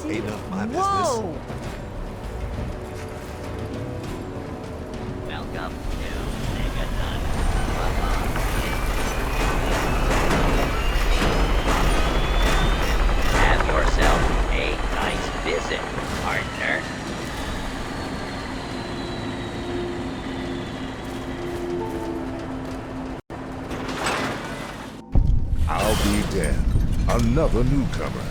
Ain't none of my business. Whoa! Welcome to Megaton. Have yourself a nice visit, partner. I'll be damned. Another newcomer.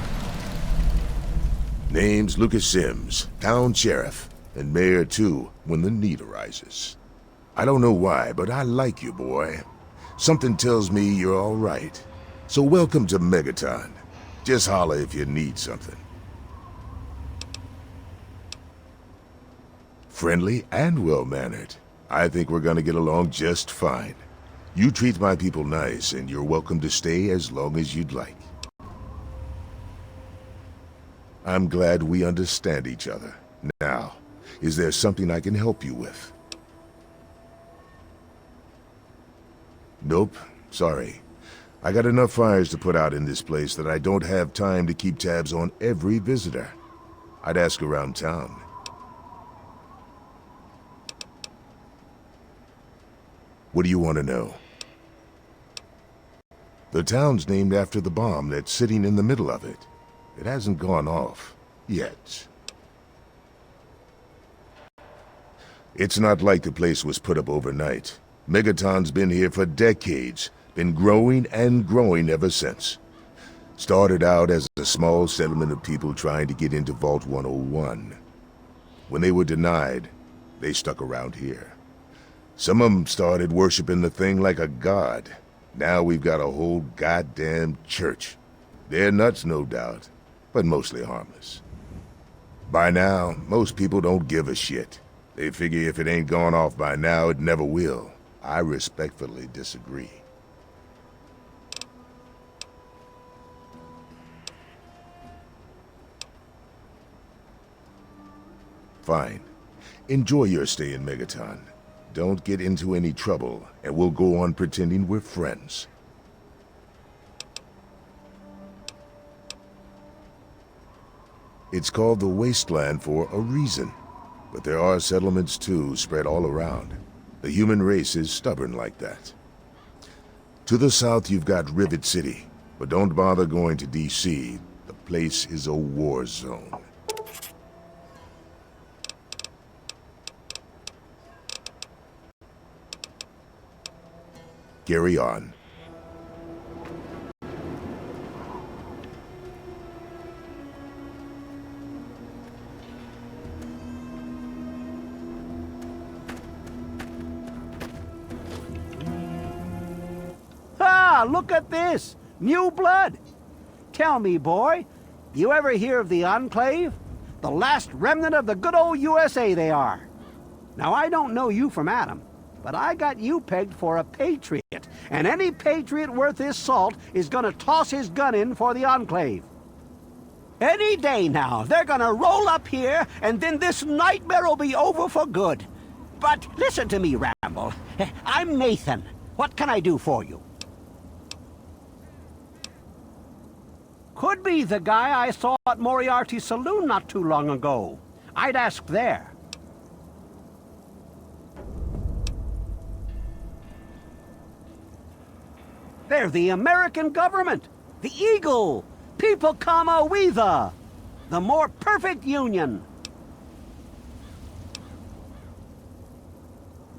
Name's Lucas Sims, town sheriff, and mayor too, when the need arises. I don't know why, but I like you, boy. Something tells me you're all right. So welcome to Megaton. Just holler if you need something. Friendly and well-mannered. I think we're gonna get along just fine. You treat my people nice, and you're welcome to stay as long as you'd like. I'm glad we understand each other. Now, is there something I can help you with? Nope, sorry. I got enough fires to put out in this place that I don't have time to keep tabs on every visitor. I'd ask around town. What do you want to know? The town's named after the bomb that's sitting in the middle of it. It hasn't gone off, yet. It's not like the place was put up overnight. Megaton's been here for decades, been growing and growing ever since. Started out as a small settlement of people trying to get into Vault 101. When they were denied, they stuck around here. Some of them started worshiping the thing like a god. Now we've got a whole goddamn church. They're nuts, no doubt, but mostly harmless. By now, most people don't give a shit. They figure if it ain't gone off by now, it never will. I respectfully disagree. Fine. Enjoy your stay in Megaton. Don't get into any trouble, and we'll go on pretending we're friends. It's called the Wasteland for a reason. But there are settlements too, spread all around. The human race is stubborn like that. To the south you've got Rivet City, but don't bother going to DC. The place is a war zone. Carry on. Ah, look at this! New blood! Tell me, boy, you ever hear of the Enclave? The last remnant of the good old USA they are. Now, I don't know you from Adam, but I got you pegged for a patriot, and any patriot worth his salt is gonna toss his gun in for the Enclave. Any day now, they're gonna roll up here, and then this nightmare will be over for good. But listen to me, Ramble. I'm Nathan. What can I do for you? Could be the guy I saw at Moriarty's saloon not too long ago. I'd ask there. They're the American government, the Eagle, People Kama Weather, the more perfect union.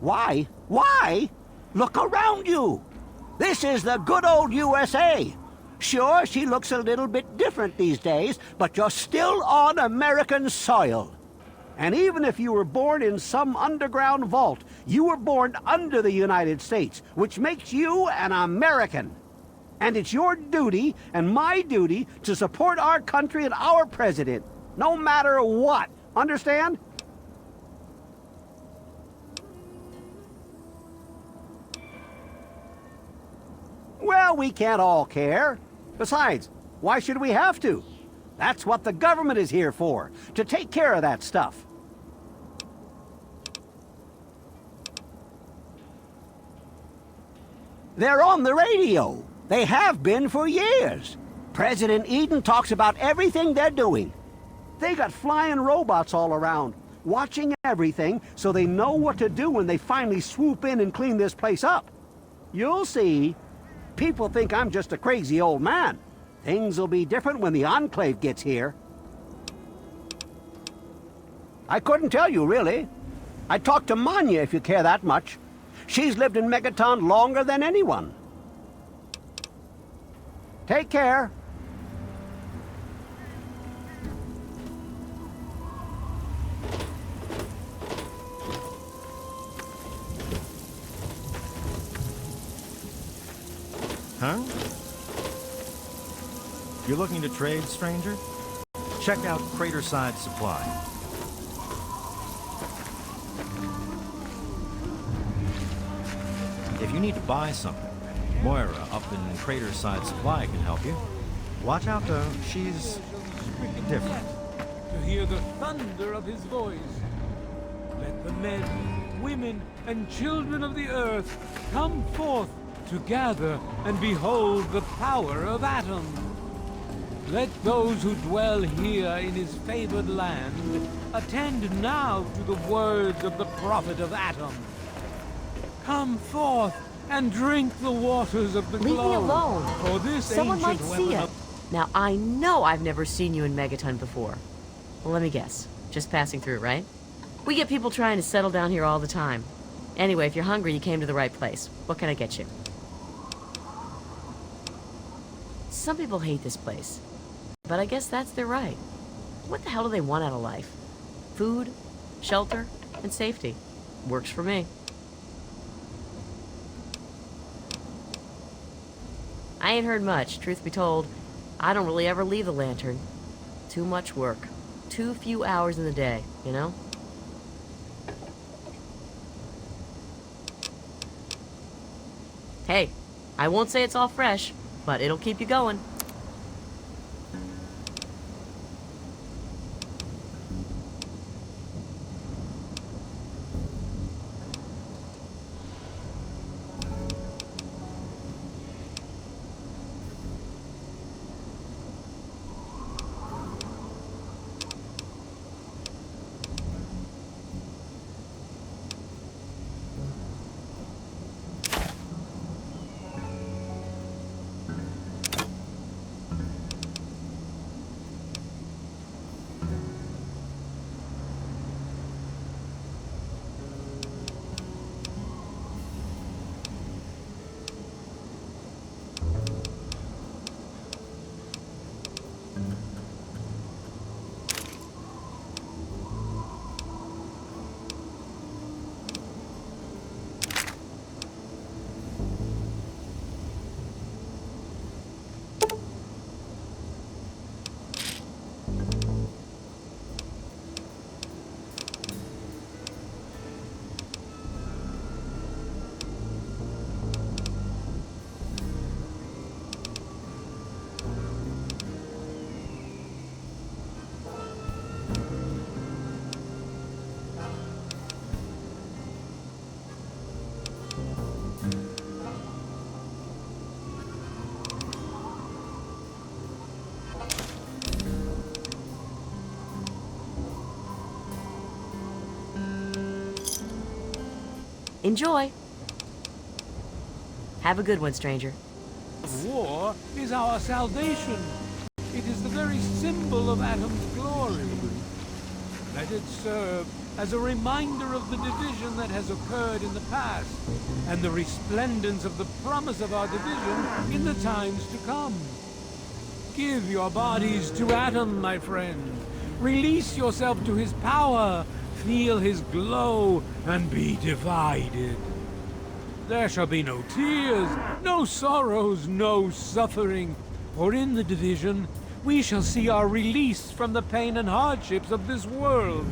Why? Why? Look around you. This is the good old USA. Sure, she looks a little bit different these days, but you're still on American soil. And even if you were born in some underground vault, you were born under the United States, which makes you an American. And it's your duty and my duty to support our country and our president, no matter what. Understand? Well, we can't all care. Besides, why should we have to? That's what the government is here for, to take care of that stuff. They're on the radio. They have been for years. President Eden talks about everything they're doing. They got flying robots all around, watching everything so they know what to do when they finally swoop in and clean this place up. You'll see. People think I'm just a crazy old man. Things will be different when the Enclave gets here. I couldn't tell you, really. I talked to Manya if you care that much. She's lived in Megaton longer than anyone. Take care. Huh? You're looking to trade, stranger? Check out Craterside Supply. If you need to buy something, Moira up in Craterside Supply can help you. Watch out though, she's different. To hear the thunder of his voice. Let the men, women, and children of the earth come forth to gather and behold the power of Atom. Let those who dwell here in his favored land attend now to the words of the prophet of Atom. Come forth and drink the waters of the glow. Leave me alone. For this Someone might ancient see weapon it. Now, I know I've never seen you in Megaton before. Well, let me guess. Just passing through, right? We get people trying to settle down here all the time. Anyway, if you're hungry, you came to the right place. What can I get you? Some people hate this place. But I guess that's their right. What the hell do they want out of life? Food, shelter, and safety. Works for me. I ain't heard much, truth be told. I don't really ever leave the lantern. Too much work. Too few hours in the day, you know? Hey, I won't say it's all fresh, but it'll keep you going. Enjoy. Have a good one, stranger. War is our salvation. It is the very symbol of Atom's glory. Let it serve as a reminder of the division that has occurred in the past, and the resplendence of the promise of our division in the times to come. Give your bodies to Atom, my friend. Release yourself to his power. Feel his glow and be divided. There shall be no tears, no sorrows, no suffering, for in the division we shall see our release from the pain and hardships of this world.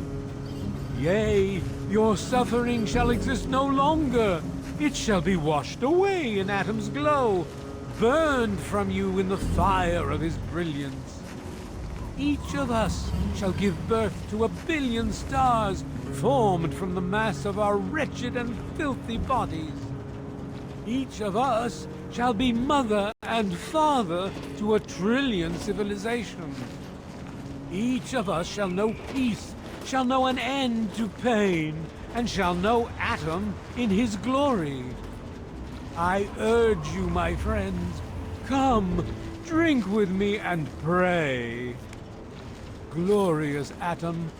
Yea, your suffering shall exist no longer. It shall be washed away in Atom's glow, burned from you in the fire of his brilliance. Each of us shall give birth to 1 billion stars formed from the mass of our wretched and filthy bodies. Each of us shall be mother and father to 1 trillion civilizations. Each of us shall know peace, shall know an end to pain, and shall know Atom in his glory. I urge you, my friends, come, drink with me and pray. Glorious Atom,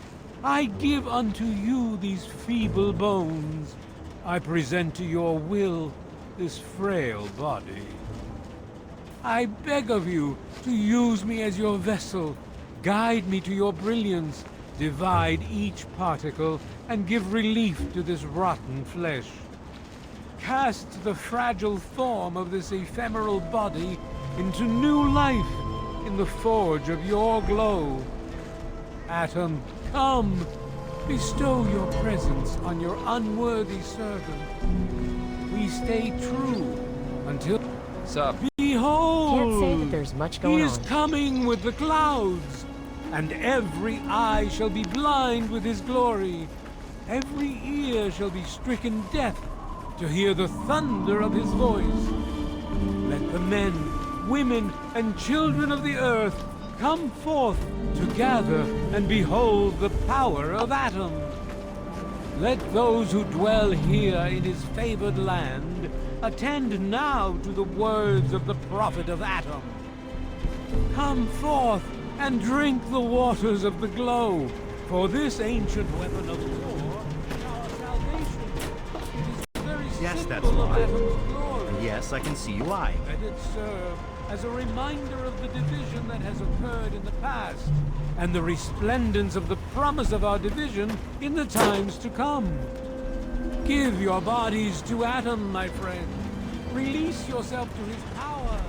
I give unto you these feeble bones. I present to your will this frail body. I beg of you to use me as your vessel. Guide me to your brilliance. Divide each particle and give relief to this rotten flesh. Cast the fragile form of this ephemeral body into new life in the forge of your glow. Atom, come, bestow your presence on your unworthy servant. We stay true until... Sup? Behold! Can't say that there's much going He is on. coming with the clouds, and every eye shall be blind with his glory. Every ear shall be stricken deaf to hear the thunder of his voice. Let the men, women, and children of the earth come forth to gather and behold the power of Atom. Let those who dwell here in his favored land attend now to the words of the prophet of Atom. Come forth and drink the waters of the glow, for this ancient weapon of war is our salvation. It is the very Yes, that's symbol of right. Atom's glory. Yes, I can see why. Let it serve as a reminder of the division that has occurred in the past, and the resplendence of the promise of our division in the times to come. Give your bodies to Atom, my friend. Release yourself to his power.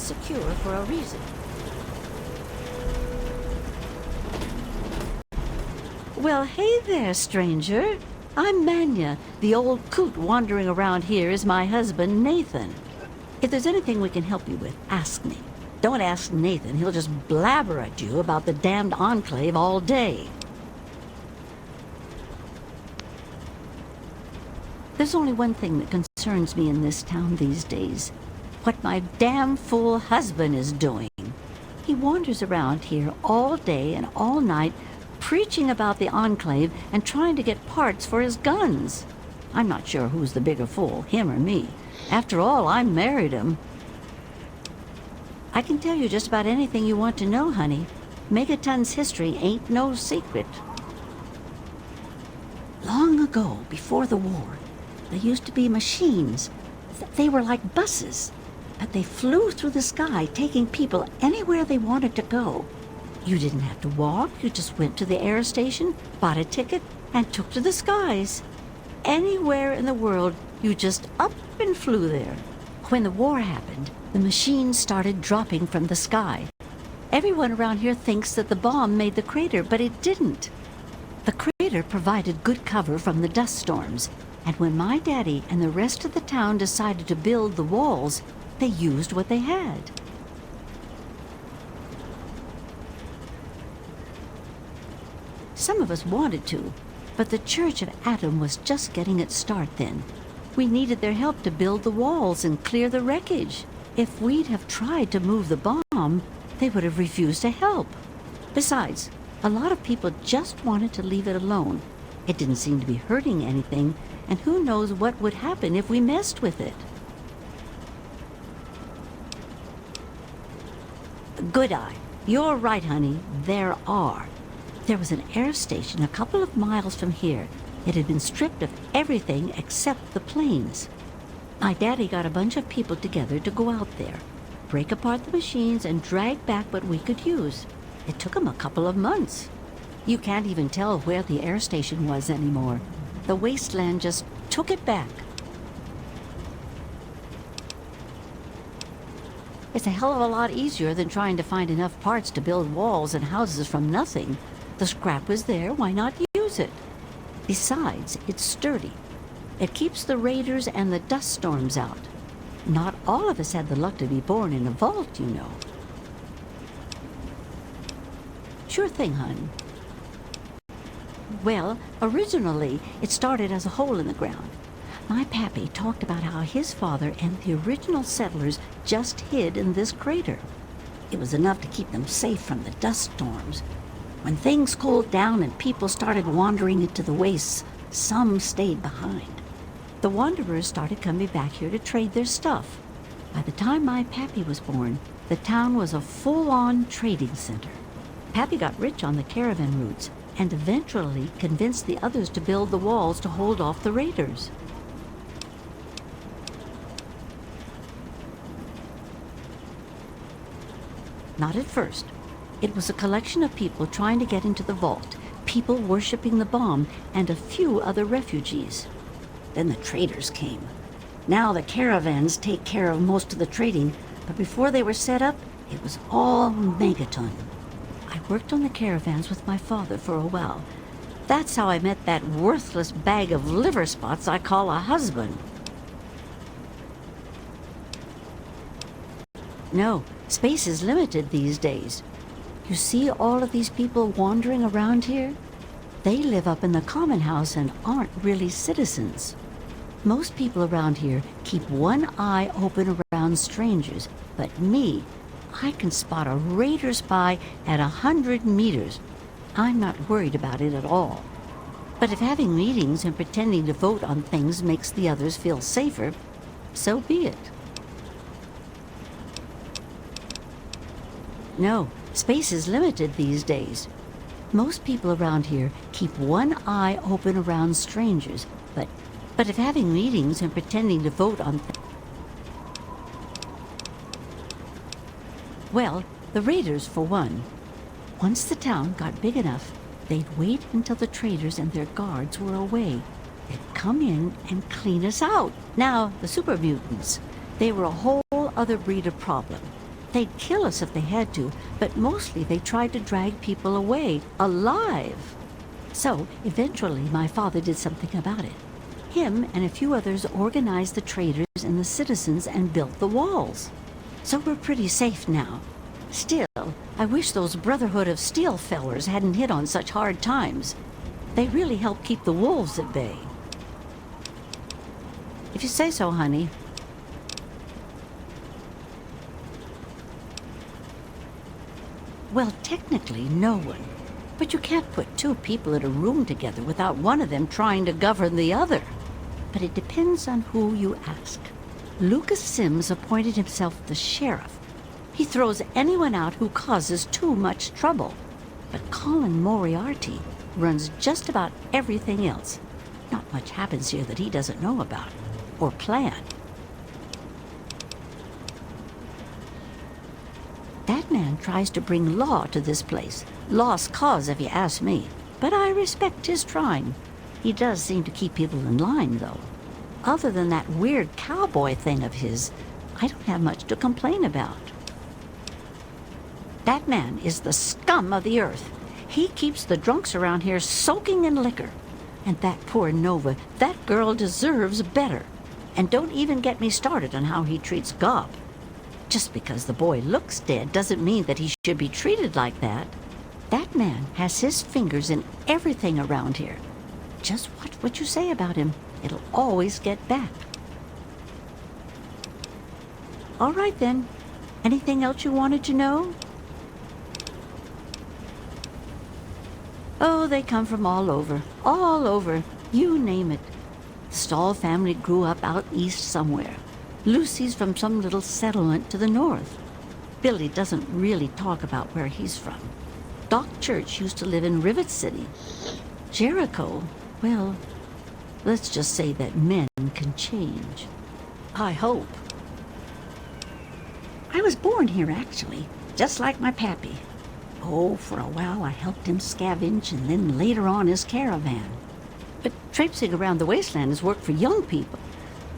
secure for a reason. Well, hey there, stranger. I'm Manya. The old coot wandering around here is my husband, Nathan. If there's anything we can help you with, ask me. Don't ask Nathan. He'll just blabber at you about the damned Enclave all day. There's only one thing that concerns me in this town these days. What my damn fool husband is doing. He wanders around here all day and all night, preaching about the Enclave and trying to get parts for his guns. I'm not sure who's the bigger fool, him or me. After all, I married him. I can tell you just about anything you want to know, honey. Megaton's history ain't no secret. Long ago, before the war, there used to be machines. They were like buses, but they flew through the sky, taking people anywhere they wanted to go. You didn't have to walk. You just went to the air station, bought a ticket, and took to the skies. Anywhere in the world, you just up and flew there. When the war happened, the machines started dropping from the sky. Everyone around here thinks that the bomb made the crater, but it didn't. The crater provided good cover from the dust storms, and when my daddy and the rest of the town decided to build the walls, they used what they had. Some of us wanted to, but the Church of Atom was just getting its start then. We needed their help to build the walls and clear the wreckage. If we'd have tried to move the bomb, they would have refused to help. Besides, a lot of people just wanted to leave it alone. It didn't seem to be hurting anything, and who knows what would happen if we messed with it. Good eye. You're right, honey. There are. There was an air station a couple of miles from here. It had been stripped of everything except the planes. My daddy got a bunch of people together to go out there, break apart the machines, and drag back what we could use. It took him a couple of months. You can't even tell where the air station was anymore. The wasteland just took it back. It's a hell of a lot easier than trying to find enough parts to build walls and houses from nothing. The scrap was there, why not use it? Besides, it's sturdy. It keeps the raiders and the dust storms out. Not all of us had the luck to be born in a vault, you know. Sure thing, hon. Well, originally, it started as a hole in the ground. My pappy talked about how his father and the original settlers just hid in this crater. It was enough to keep them safe from the dust storms. When things cooled down and people started wandering into the wastes, some stayed behind. The wanderers started coming back here to trade their stuff. By the time my pappy was born, the town was a full-on trading center. Pappy got rich on the caravan routes and eventually convinced the others to build the walls to hold off the raiders. Not at first. It was a collection of people trying to get into the vault, people worshipping the bomb, and a few other refugees. Then the traders came. Now the caravans take care of most of the trading, but before they were set up, it was all Megaton. I worked on the caravans with my father for a while. That's how I met that worthless bag of liver spots I call a husband. No, space is limited these days. You see all of these people wandering around here? They live up in the common house and aren't really citizens. Most people around here keep one eye open around strangers, but me, I can spot a raider spy at 100 meters. I'm not worried about it at all. But if having meetings and pretending to vote on things makes the others feel safer, so be it. No, space is limited these days. Most people around here keep one eye open around strangers, but if having meetings and pretending to vote on well, the raiders for one. Once the town got big enough, they'd wait until the traders and their guards were away. They'd come in and clean us out. Now, the super mutants, they were a whole other breed of problem. They'd kill us if they had to, but mostly they tried to drag people away, alive. So, eventually, my father did something about it. Him and a few others organized the traders and the citizens and built the walls. So we're pretty safe now. Still, I wish those Brotherhood of Steel fellers hadn't hit on such hard times. They really helped keep the wolves at bay. If you say so, honey. Well, technically, no one. But you can't put two people in a room together without one of them trying to govern the other. But it depends on who you ask. Lucas Sims appointed himself the sheriff. He throws anyone out who causes too much trouble. But Colin Moriarty runs just about everything else. Not much happens here that he doesn't know about or plan. That man tries to bring law to this place. Lost cause, if you ask me. But I respect his trying. He does seem to keep people in line, though. Other than that weird cowboy thing of his, I don't have much to complain about. That man is the scum of the earth. He keeps the drunks around here soaking in liquor. And that poor Nova, that girl deserves better. And don't even get me started on how he treats Gob. Just because the boy looks dead doesn't mean that he should be treated like that. That man has his fingers in everything around here. Just watch what you say about him. It'll always get back. All right, then. Anything else you wanted to know? Oh, they come from all over. All over. You name it. The Stahl family grew up out east somewhere. Lucy's from some little settlement to the north. Billy doesn't really talk about where he's from. Doc Church used to live in Rivet City. Jericho, well, let's just say that men can change. I hope. I was born here, actually, just like my pappy. Oh, for a while I helped him scavenge and then later on his caravan. But traipsing around the wasteland is work for young people.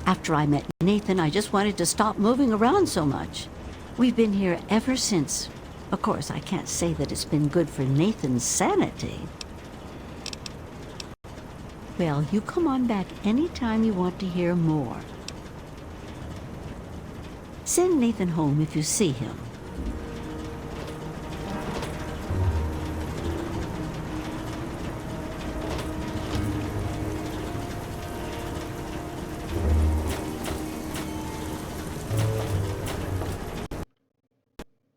After I met Nathan, I just wanted to stop moving around so much. We've been here ever since. Of course, I can't say that it's been good for Nathan's sanity. Well, you come on back anytime you want to hear more. Send Nathan home if you see him.